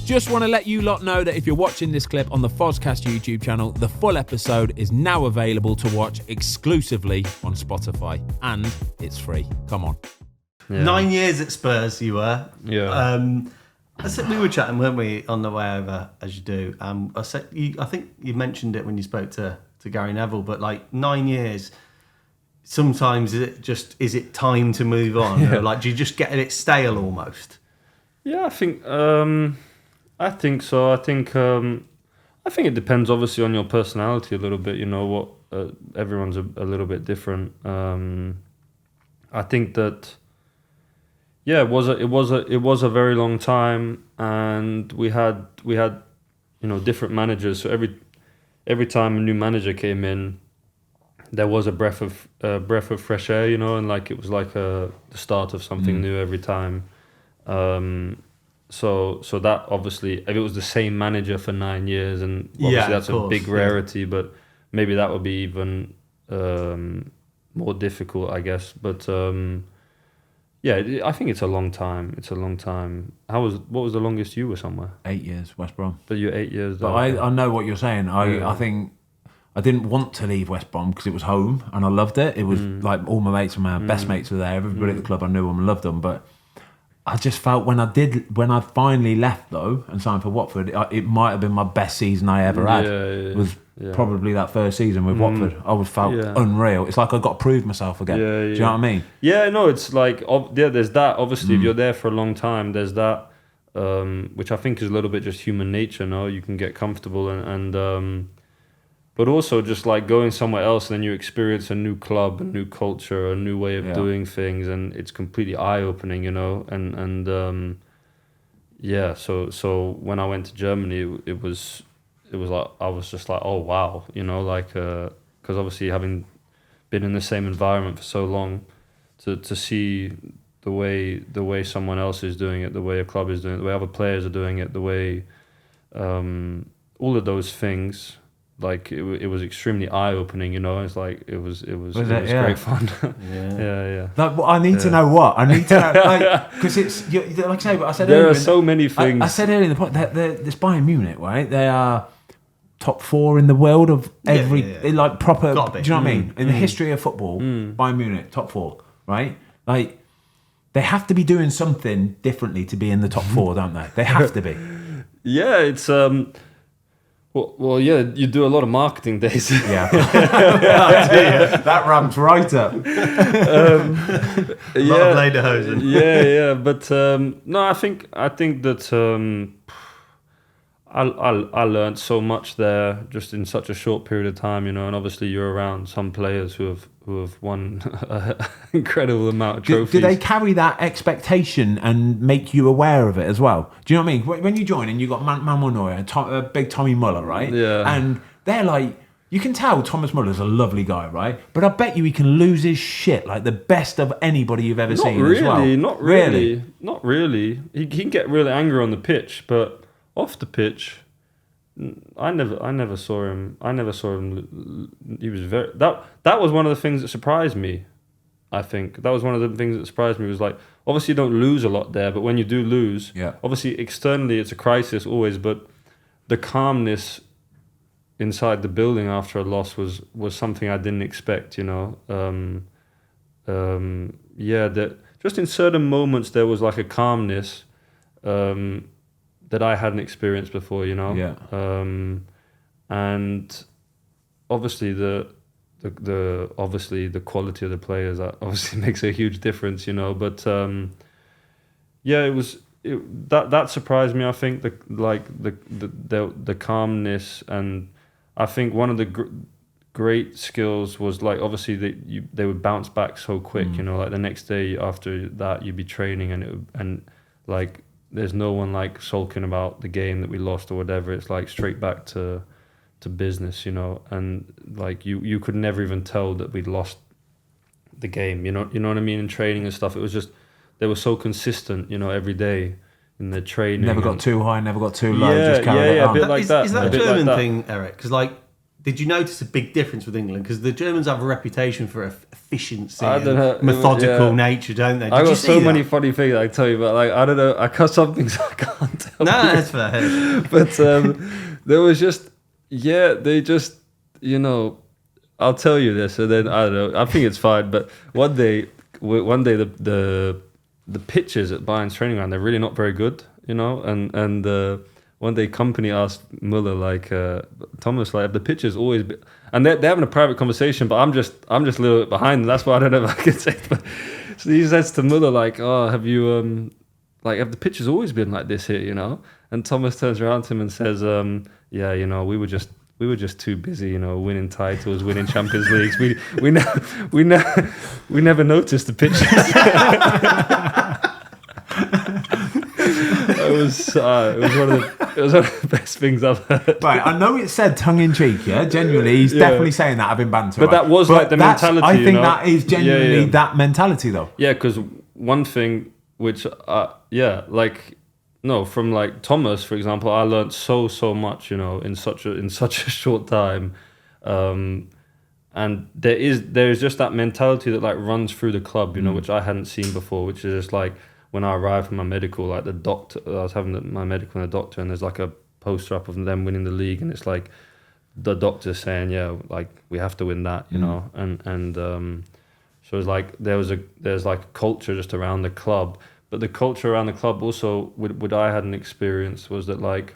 Just want to let you lot know that if you're watching this clip on the Fozcast YouTube channel, the full episode is now available to watch exclusively on Spotify, and it's free. Come on. Yeah. 9 years at Spurs, you were. Yeah. I said we were chatting, weren't we, on the way over, as you do. I think you mentioned it when you spoke to Gary Neville, but like 9 years. Sometimes is it time to move on? Yeah. Or like, do you just get a bit stale almost? Yeah, I think so. I think it depends obviously on your personality a little bit. You know what? Everyone's a little bit different. I think that. Yeah, it was a very long time, and we had different managers. So every time a new manager came in, there was a breath of fresh air, and like it was like the start of something new every time. So that obviously, if it was the same manager for 9 years, and obviously that's a big rarity, but maybe that would be even more difficult, I guess. But yeah, I think it's a long time. It's a long time. What was the longest you were somewhere? 8 years, West Brom. But you're 8 years. But I know what you're saying. I think I didn't want to leave West Brom because it was home and I loved it. It was like all my mates and my best mates were there. Everybody at the club, I knew them and loved them. But I just felt when I finally left though and signed for Watford, it might have been my best season I ever had. It was probably that first season with Watford. I felt unreal. It's like I got to prove myself again. Do you know what I mean? Yeah, no, it's like there's that. Obviously, if you're there for a long time, there's that, which I think is a little bit just human nature. No, you can get comfortable and but also just like going somewhere else and then you experience a new club, a new culture, a new way of doing things, and it's completely eye-opening, So when I went to Germany, it was like I was just like, oh wow, because obviously having been in the same environment for so long, to see the way someone else is doing it, the way a club is doing it, the way other players are doing it, the way all of those things. Like it was extremely eye-opening, It's like it was great fun. yeah. Like, well, I need to know what I need to know, because it's like I said. There are so many things. I said earlier in the point that this Bayern Munich, right? They are top 4 in the world of every like proper. Do you know what I mean? In the history of football, Bayern Munich top 4, right? Like they have to be doing something differently to be in the top 4, don't they? They have to be. Yeah, it's Well, yeah, you do a lot of marketing days. Yeah, that ramps right up. A lot of lederhosen. Yeah, but no, I think that I learned so much there just in such a short period of time, and obviously you're around some players who have won an incredible amount of trophies. Do they carry that expectation and make you aware of it as well? Do you know what I mean? When you join and you got Manuel Neuer, big Tommy Muller, right? Yeah. And they're like, you can tell Thomas Muller's a lovely guy, right? But I bet you he can lose his shit like the best of anybody you've ever seen as well. Not really. He can get really angry on the pitch, but off the pitch, I never saw him. He was very that was one of the things that surprised me. I think that was one of the things that surprised me was like, obviously you don't lose a lot there, but when you do lose, obviously externally it's a crisis always, but the calmness inside the building after a loss was something I didn't expect. That just in certain moments there was like a calmness. That I hadn't experienced before, and obviously the quality of the players that obviously makes a huge difference, But that surprised me. I think the calmness, and I think one of the great skills was like obviously they would bounce back so quick, like the next day after that you'd be training and like. There's no one like sulking about the game that we lost or whatever. It's like straight back to business, and like you could never even tell that we'd lost the game, you know what I mean, in training and stuff. It was just they were so consistent, every day in their training. Never got too high, never got too low. Just carried it on. A bit like that. Is that a German thing, Eric? Because like did you notice a big difference with England? Because the Germans have a reputation for efficiency I don't know. and methodical nature, don't they? I got so many funny things I tell you about. Like, I don't know. I got some things I can't tell. No, that's fair. But there was just, they just, I'll tell you this, and then I don't know. I think it's fine. But one day the pitches at Bayern's training ground, they're really not very good, and one day company asked Muller, like, Thomas, like, the pitches always been, and they're having a private conversation, but I'm just a little bit behind, and that's why I don't know if I can say it. But, so he says to Muller, like, oh, have you have the pitches always been like this here, And Thomas turns around to him and says, we were just too busy, winning titles, winning Champions Leagues. We never noticed the pitches. It was one of the best things I've heard. Right, I know it's said tongue in cheek, yeah. Genuinely, he's definitely saying that having banter. But that was like the mentality. I think that is genuinely that mentality, though. Yeah, because one thing which, from like Thomas, for example, I learned so much, in such a short time, and there is just that mentality that like runs through the club, which I hadn't seen before, which is just like. When I arrived from my medical, like the doctor, I was having my medical and the doctor, and there's like a poster up of them winning the league, and it's like the doctor saying, like we have to win that, and so it's like there's like a culture just around the club, but the culture around the club also, what I hadn't experienced was that like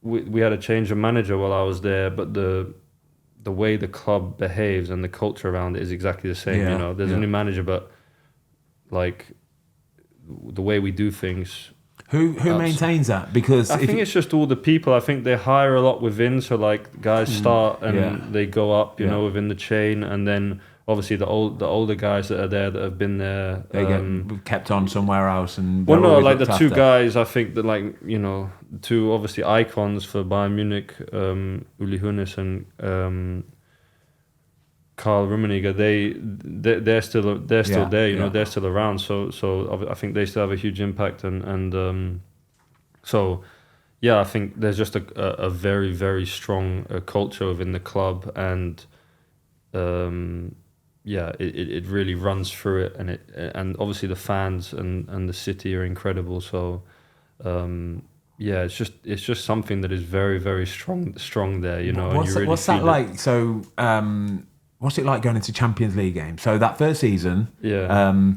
we had a change of manager while I was there, but the way the club behaves and the culture around it is exactly the same. There's a new manager, but like the way we do things. Who maintains that? Because I think it's just all the people. I think they hire a lot within. So like guys start and they go up, within the chain, and then obviously the older guys that are there that have been there, they get kept on somewhere else. And like the two guys, I think that like two obviously icons for Bayern Munich, Uli Hoeneß and Karl Rummenigge, they're still there, they're still around. So I think they still have a huge impact, and I think there's just a very, very strong culture within the club, and it really runs through it, and obviously the fans and the city are incredible. So it's just something that is very, very strong there, What's that like? So. What's it like going into Champions League games? So that first season, the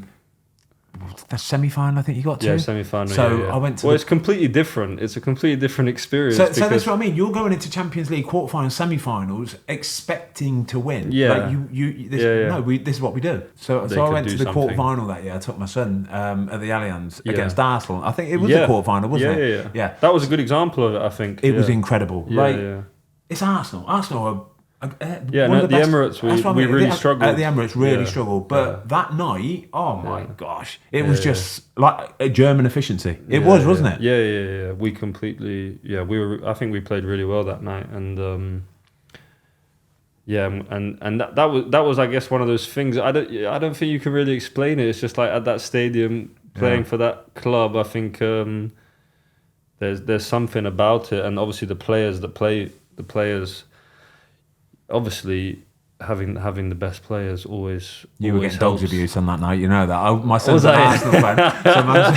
semi-final I think you got to. Yeah, semi-final. So I went to. Well, it's completely different. It's a completely different experience. So that's what I mean. You're going into Champions League quarterfinals, semi-finals, expecting to win. Yeah. Like this is what we do. So I went to the quarterfinal that year. I took my son at the Allianz against Arsenal. I think it was the quarterfinal, wasn't it? Yeah. That was a good example of it. I think it was incredible. It's Arsenal. Arsenal are. The Emirates, we really struggled. At the Emirates, really struggled. But that night, oh my gosh, it was just like a German efficiency. It was, wasn't it? Yeah. We completely, I think we played really well that night, and that was, I guess, one of those things. I don't think you can really explain it. It's just like at that stadium playing for that club. I think there's something about it, and obviously the players. Obviously, having the best players always. You were getting dogs abuse on that night, you know that. My son's an Arsenal fan. So my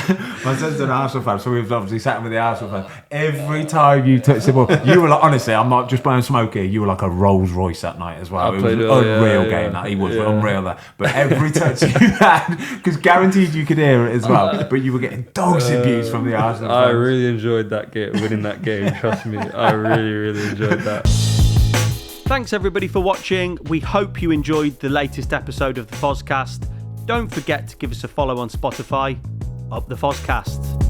son's an Arsenal fan, so we've obviously sat him with the Arsenal fan. Every time you touched the ball, you were like, honestly, I'm not just blowing smoke here. You were like a Rolls Royce that night as well. It was an unreal game. That he was unreal there. But every touch you had, because guaranteed you could hear it as well. But you were getting dogs abuse from the Arsenal fans. I really enjoyed that game, winning that game. Trust me, I really, really enjoyed that. Thanks everybody for watching. We hope you enjoyed the latest episode of the Fozcast. Don't forget to give us a follow on Spotify. Up the Fozcast.